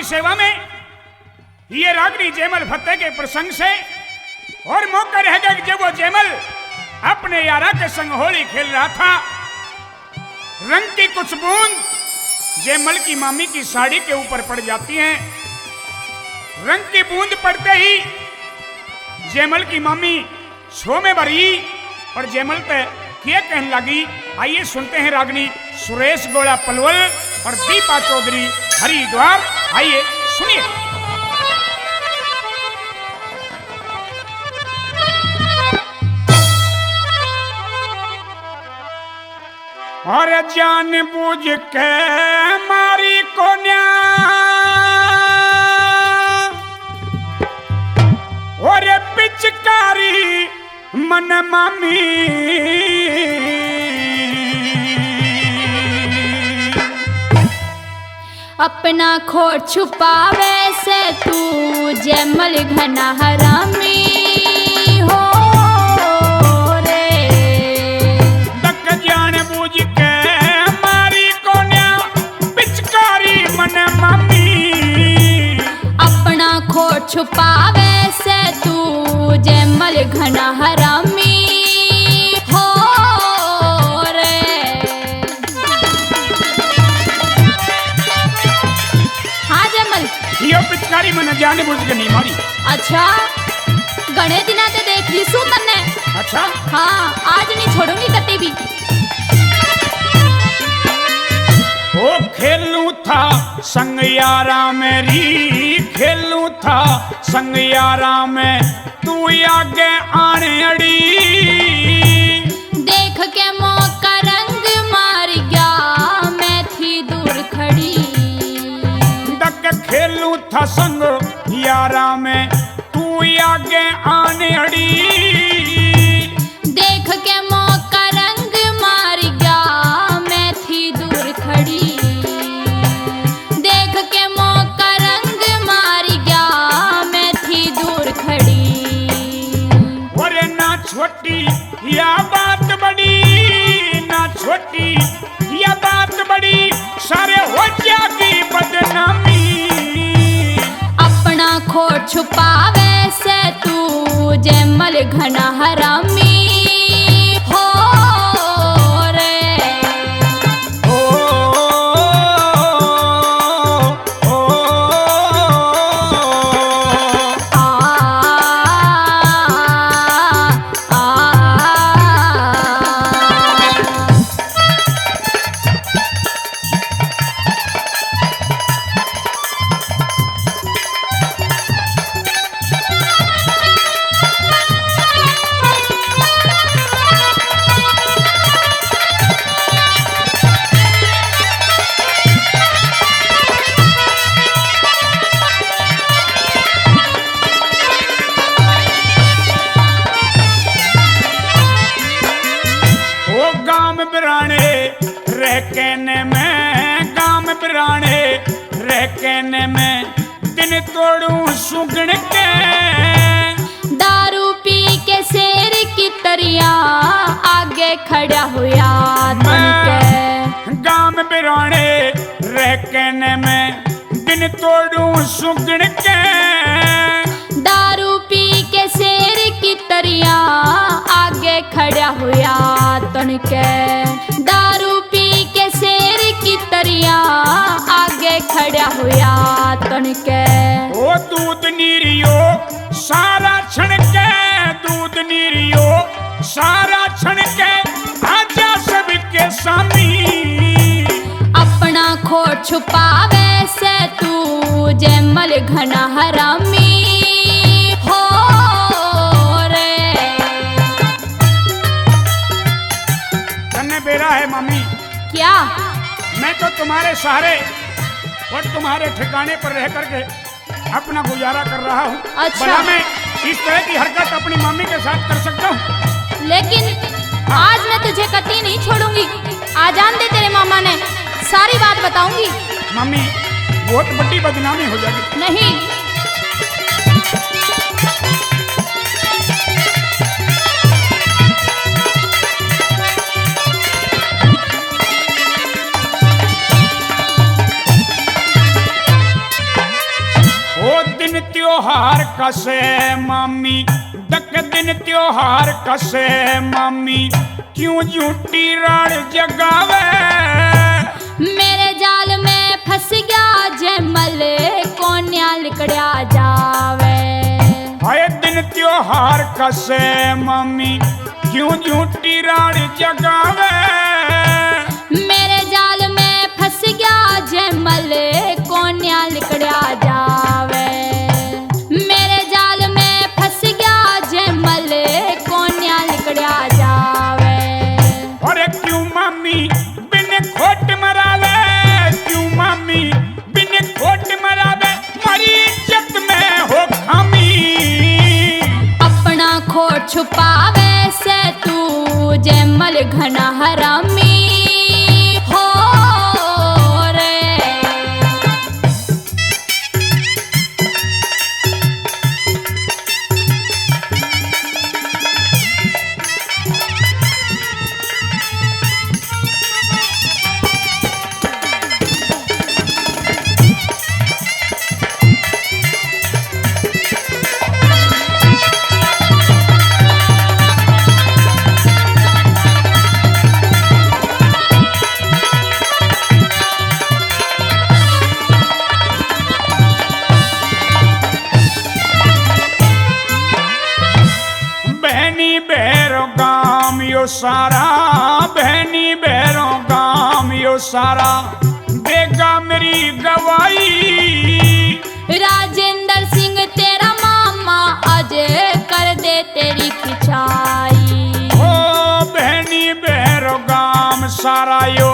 सेवा में ये रागनी जयमल फतेह के प्रसंग से और मौका रह गया कि जब वो जयमल अपने यारा के संग होली खेल रहा था, रंग की कुछ बूंद जयमल की मामी की साड़ी के ऊपर पड़ जाती हैं। रंग की बूंद पड़ते ही जयमल की मामी छो में भरी और जयमल पे क्या कहने लगी। आइए सुनते हैं रागनी सुरेश गोड़ा पलवल और दीपा चौधरी हरिद्वार। आइए सुनिए। और जान बूझ के मारी कोन्या और पिचकारी मन मामी अपना खोट छुपावे से तू जयमल घना हरामी हो रे। तक जान बूझ के मारी कोन्या पिचकारी मन मामी अपना खोट छुपावे से तू जयमल घना हरामी हो रे। हाँ जयमल यो पिचकारी मन जान बूझ के नहीं मारी। अच्छा गणे दिना ते देख ली सू तन्ने। अच्छा हाँ आज नहीं छोड़ूंगी कती भी। ओ खेलू था संग यारा मेरी, खेलू था संग यारा में तू आगे आने अड़ी। देख के मौका रंग मार गया मैं थी दूर खड़ी। दक खेलू था संग यारा में तू आगे आने अड़ी। देख के मौका रंग मार गया मैं थी दूर खड़ी। देख के मौका रंग मार गया मैं थी दूर खड़ी। और ना छोटी या बात बड़ी, ना छोटी या बात बड़ी, सारे हो जाएगी बदनामी। अपना खोट छुपावे से तू जयमल घना हरामी हो रे। ओ, ओ, ओ, आ, आ, ओ गाम बिराने रह कहने में, गाम बिराने रह कहने में दिन तोड़ू सुगण के। दारू पी के शेर की तरिया आगे खड़ा हुआ बन के। गाम बिराने रह कहने में दिन तोड़ू सुगण के। दारू पी के शेर की तरिया आगे खड़ा हुआ तन के। दारू पी के शेर की तरिया आगे खड़ा हुआ तन के। ओ दूध नीरियो सारा छण के, दूध नीरियो सारा छण के, आजा सबके सामी। अपना खोट छुपावे से तू जयमल घना हरामी हो रे। तन्ने बेरा है मामी, क्या मैं तो तुम्हारे सहारे और तुम्हारे ठिकाने पर रह करके अपना गुजारा कर रहा हूँ। अच्छा। भला मैं इस तरह की हरकत अपनी मम्मी के साथ कर सकता हूँ? लेकिन आज मैं तुझे कतई नहीं छोड़ूंगी। आजान दे तेरे मामा ने, सारी बात बताऊंगी। मम्मी बहुत बड़ी बदनामी हो जाएगी। नहीं त्योहार कसे मामी, दक दिन त्योहार कसे मामी, क्यों झूठी राण जगावे। मेरे जाल में फंस गया जयमल, कोन्या लिकड़िया जावे। हाय दिन त्योहार कसे मामी, क्यों झूठी राण जगावे। मेरे जाल में फंस गया जयमल, कोन्या लिकड़िया जावे। मेरे जाल में फंस गया जयमल, कोन्या लिकड़िया जावे। अरे क्यों मामी बिन खोट मरावे, क्यों मामी बिन खोट मरावे, मारी इज्जत में हो खामी। अपना खोट छुपावे से तू जयमल घना हरामी हो रे। सारा बहनी बहरों गाम यो सारा देगा मेरी गवाही। राजेंद्र सिंह तेरा मामा आज कर दे तेरी खिंचाई। ओ बहनी बहरों गाम सारा यो